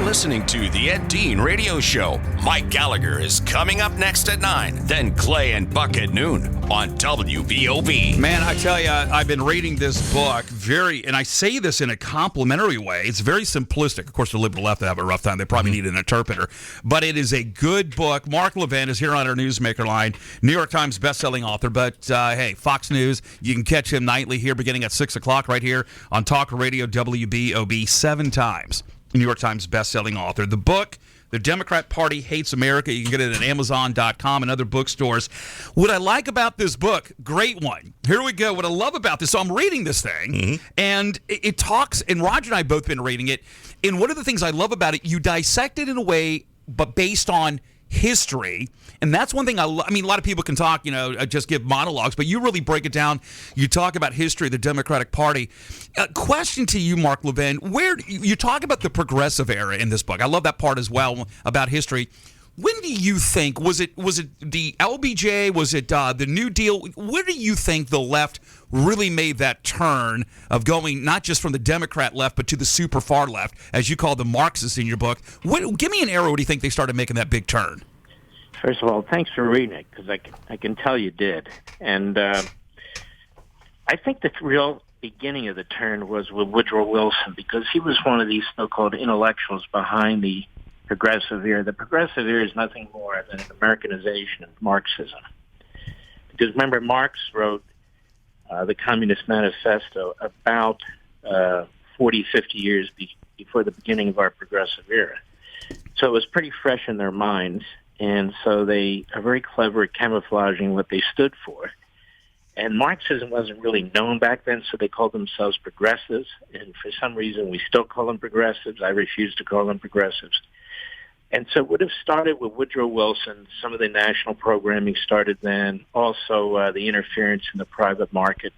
listening to The Ed Dean Radio Show. Mike Gallagher is coming up next at 9. Then Clay and Buck at noon on WBOB. Man, I tell you, I've been reading this book and I say this in a complimentary way. It's very simplistic. Of course, the liberal left have a rough time. They probably need an interpreter. But it is a good book. Mark Levin is here on our Newsmaker line, New York Times bestselling author. But, hey, Fox News, you can catch him nightly here beginning at 6 o'clock right here on Talk Radio WBOB 7 times. New York Times bestselling author. The book, The Democrat Party Hates America. You can get it at Amazon.com and other bookstores. What I like about this book, great one. Here we go. What I love about this, so I'm reading this thing, and it talks, and Roger and I have both been reading it, and one of the things I love about it, you dissect it in a way, but based on history, and that's one thing I mean, a lot of people can talk, just give monologues, but you really break it down. You talk about history of the Democratic Party. Question to you, Mark Levin, where you talk about the progressive era in this book. I love that part as well about history. When do you think, was it the LBJ, was it the New Deal? Where do you think the left really made that turn of going not just from the Democrat left, but to the super far left, as you call the Marxists in your book? Give me an era where do you think they started making that big turn? First of all, thanks for reading it, because I can tell you did. And I think the real beginning of the turn was with Woodrow Wilson, because he was one of these so-called intellectuals behind the progressive era. The progressive era is nothing more than an Americanization of Marxism. Because remember, Marx wrote the Communist Manifesto about 40, 50 years before the beginning of our progressive era. So it was pretty fresh in their minds, and so they are very clever at camouflaging what they stood for. And Marxism wasn't really known back then, so they called themselves progressives, and for some reason we still call them progressives. I refuse to call them progressives. And so it would have started with Woodrow Wilson. Some of the national programming started then. Also, the interference in the private market.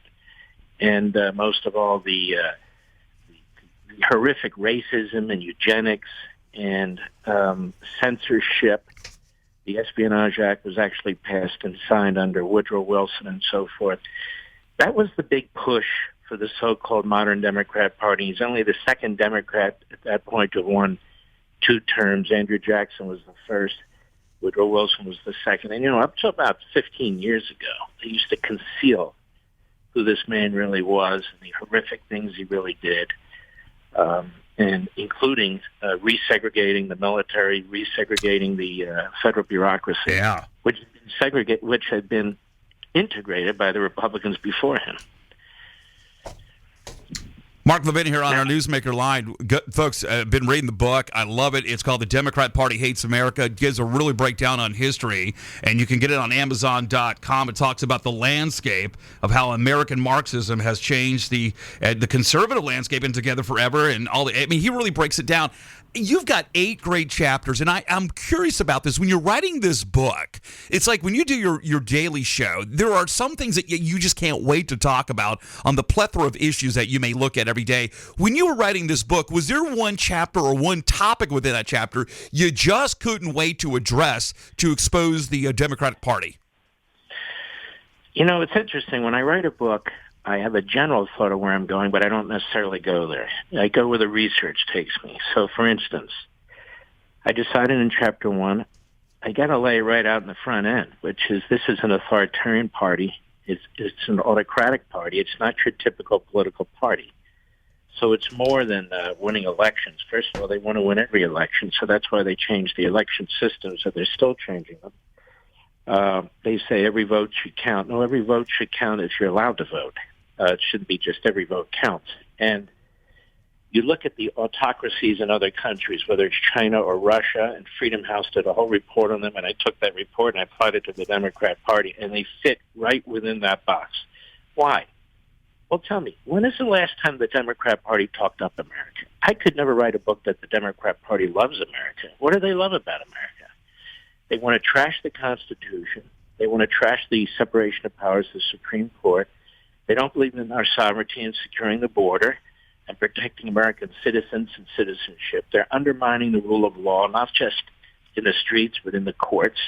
And most of all, the horrific racism and eugenics and censorship. The Espionage Act was actually passed and signed under Woodrow Wilson and so forth. That was the big push for the so-called modern Democrat Party. He's only the second Democrat at that point to have won 2 terms. Andrew Jackson was the first. Woodrow Wilson was the second. And, up to about 15 years ago, they used to conceal who this man really was and the horrific things he really did, and including resegregating the military, resegregating the federal bureaucracy, which had been integrated by the Republicans before him. Mark Levin here on our Newsmaker line. Folks, I've been reading the book. I love it. It's called The Democrat Party Hates America. It gives a really breakdown on history, and you can get it on Amazon.com. It talks about the landscape of how American Marxism has changed the conservative landscape in Together Forever and all. He really breaks it down. You've got 8 great chapters, and I'm curious about this. When you're writing this book, it's like when you do your daily show, there are some things that you just can't wait to talk about on the plethora of issues that you may look at every day. When you were writing this book, was there one chapter or one topic within that chapter you just couldn't wait to address to expose the Democratic Party? It's interesting. When I write a book, I have a general thought of where I'm going, but I don't necessarily go there. I go where the research takes me. So, for instance, I decided in Chapter 1, I got to lay right out in the front end, which is this is an authoritarian party. It's an autocratic party. It's not your typical political party. So it's more than winning elections. First of all, they want to win every election, so that's why they changed the election system, so they're still changing them. They say every vote should count. No, every vote should count if you're allowed to vote. It shouldn't be just every vote counts. And you look at the autocracies in other countries, whether it's China or Russia, and Freedom House did a whole report on them, and I took that report and I applied it to the Democrat Party, and they fit right within that box. Why? Well, tell me, when is the last time the Democrat Party talked up America? I could never write a book that the Democrat Party loves America. What do they love about America? They want to trash the Constitution. They want to trash the separation of powers, the Supreme Court. They don't believe in our sovereignty and securing the border and protecting American citizens and citizenship. They're undermining the rule of law, not just in the streets, but in the courts.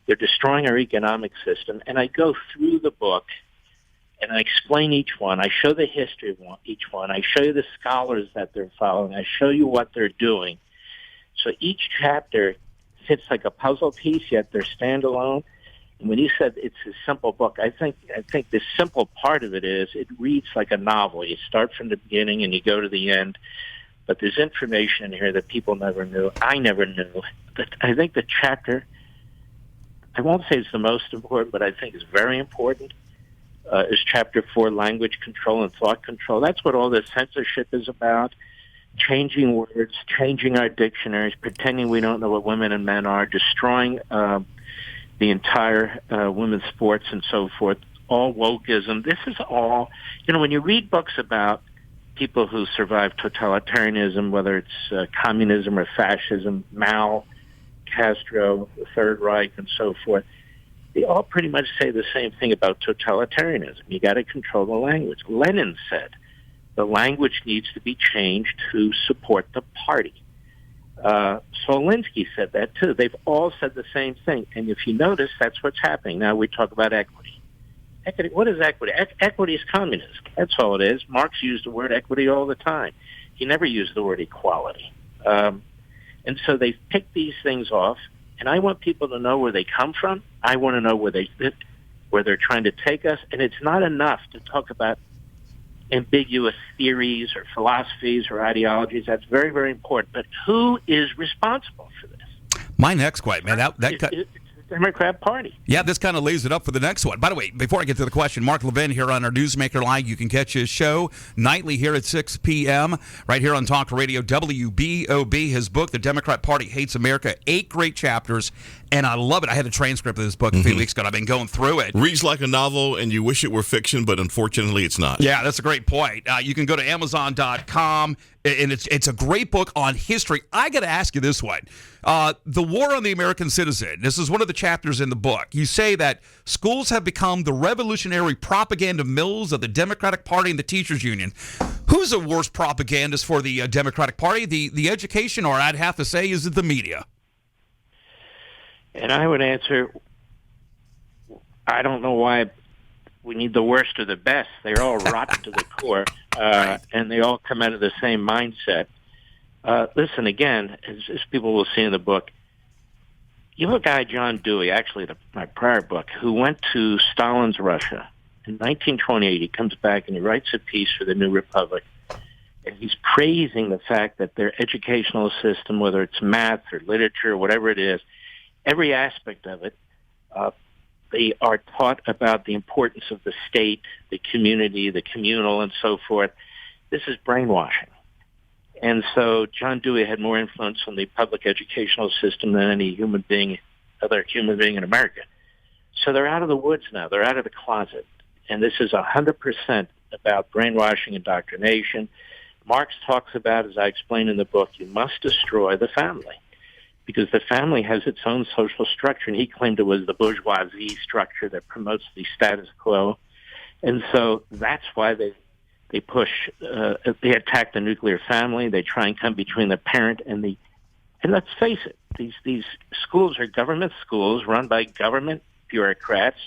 They're destroying our economic system. And I go through the book, and I explain each one. I show the history of each one. I show you the scholars that they're following. I show you what they're doing. So each chapter fits like a puzzle piece, yet they're standalone. And when you said it's a simple book, I think the simple part of it is it reads like a novel. You start from the beginning and you go to the end. But there's information in here that people never knew. I never knew. I think the chapter, I won't say it's the most important, but I think it's very important, is Chapter 4, Language Control and Thought Control. That's what all this censorship is about. Changing words, changing our dictionaries, pretending we don't know what women and men are, destroying the entire women's sports and so forth, all wokeism. This is all, when you read books about people who survived totalitarianism, whether it's communism or fascism, Mao, Castro, the Third Reich, and so forth, they all pretty much say the same thing about totalitarianism. You got to control the language. Lenin said the language needs to be changed to support the party. Solinsky said that too. They've all said the same thing. And if you notice, that's what's happening. Now we talk about equity. What is equity? Equity is communism. That's all it is. Marx used the word equity all the time. He never used the word equality. And so they've picked these things off, and I want people to know where they come from. I want to know where they're trying to take us. And it's not enough to talk about ambiguous theories or philosophies or ideologies. That's very, very important. But who is responsible for this? My next question, man. It's the Democrat Party. Yeah, this kind of lays it up for the next one. By the way, before I get to the question, Mark Levin here on our Newsmaker Line. You can catch his show nightly here at 6 p.m. right here on Talk Radio WBOB. His book, The Democrat Party Hates America, 8 great chapters, and I love it. I had a transcript of this book a few weeks ago. I've been going through it. Reads like a novel, and you wish it were fiction, but unfortunately it's not. Yeah, that's a great point. You can go to Amazon.com, and it's a great book on history. I got to ask you this one. The War on the American Citizen. This is one of the chapters in the book. You say that schools have become the revolutionary propaganda mills of the Democratic Party and the Teachers Union. Who's the worst propagandist for the Democratic Party? The education, or I'd have to say, is it the media? And I would answer, I don't know why we need the worst or the best. They're all rotten to the core, and they all come out of the same mindset. Listen, again, as people will see in the book, you have a guy, John Dewey, actually my prior book, who went to Stalin's Russia. In 1928, he comes back and he writes a piece for the New Republic, and he's praising the fact that their educational system, whether it's math or literature or whatever it is, every aspect of it, they are taught about the importance of the state, the community, the communal, and so forth. This is brainwashing. And so John Dewey had more influence on the public educational system than any other human being in America. So they're out of the woods now. They're out of the closet. And this is 100% about brainwashing, indoctrination. Marx talks about, as I explained in the book, you must destroy the family, because the family has its own social structure, and he claimed it was the bourgeoisie structure that promotes the status quo. And so that's why they they attack the nuclear family. They try and come between the parent and let's face it, these schools are government schools run by government bureaucrats,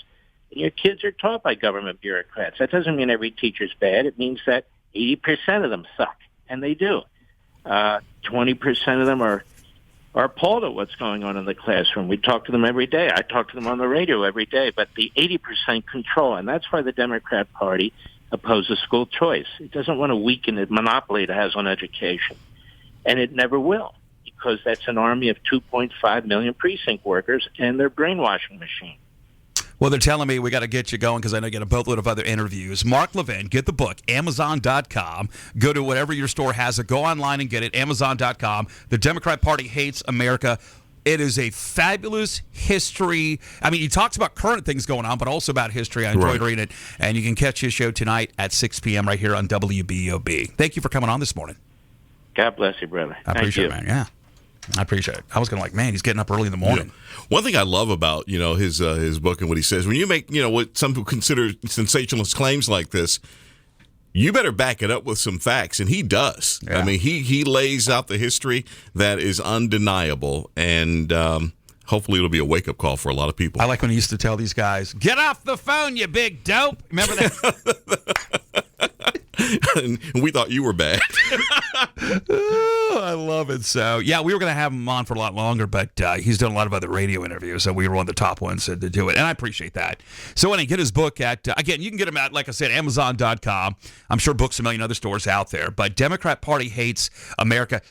and your kids are taught by government bureaucrats. That doesn't mean every teacher's bad. It means that 80% of them suck, and they do. 20% of them are appalled at what's going on in the classroom. We talk to them every day. I talk to them on the radio every day. But the 80% control, and that's why the Democrat Party opposes school choice. It doesn't want to weaken the monopoly it has on education. And it never will, because that's an army of 2.5 million precinct workers and their brainwashing machine. Well, they're telling me we got to get you going because I know you get a boatload of other interviews. Mark Levin, get the book, Amazon.com. Go to whatever your store has it. Go online and get it, Amazon.com. The Democrat Party Hates America. It is a fabulous history. I mean, he talks about current things going on, but also about history. I enjoyed reading it. And you can catch his show tonight at 6 p.m. right here on WBOB. Thank you for coming on this morning. God bless you, brother. I appreciate it, man. Yeah. I appreciate it. I was going to man, he's getting up early in the morning. Yeah. One thing I love about, his book and what he says, when you make, what some people consider sensationalist claims like this, you better back it up with some facts, and he does. Yeah. I mean, he lays out the history that is undeniable, and hopefully it'll be a wake-up call for a lot of people. I like when he used to tell these guys, get off the phone, you big dope. Remember that? and we thought you were bad. Oh, I love it. So, yeah, we were going to have him on for a lot longer, but he's done a lot of other radio interviews, so we were one of the top ones to do it, and I appreciate that. So, when I get his book at, again, you can get him at, like I said, Amazon.com. I'm sure Books A Million other stores out there, but Democrat Party Hates America.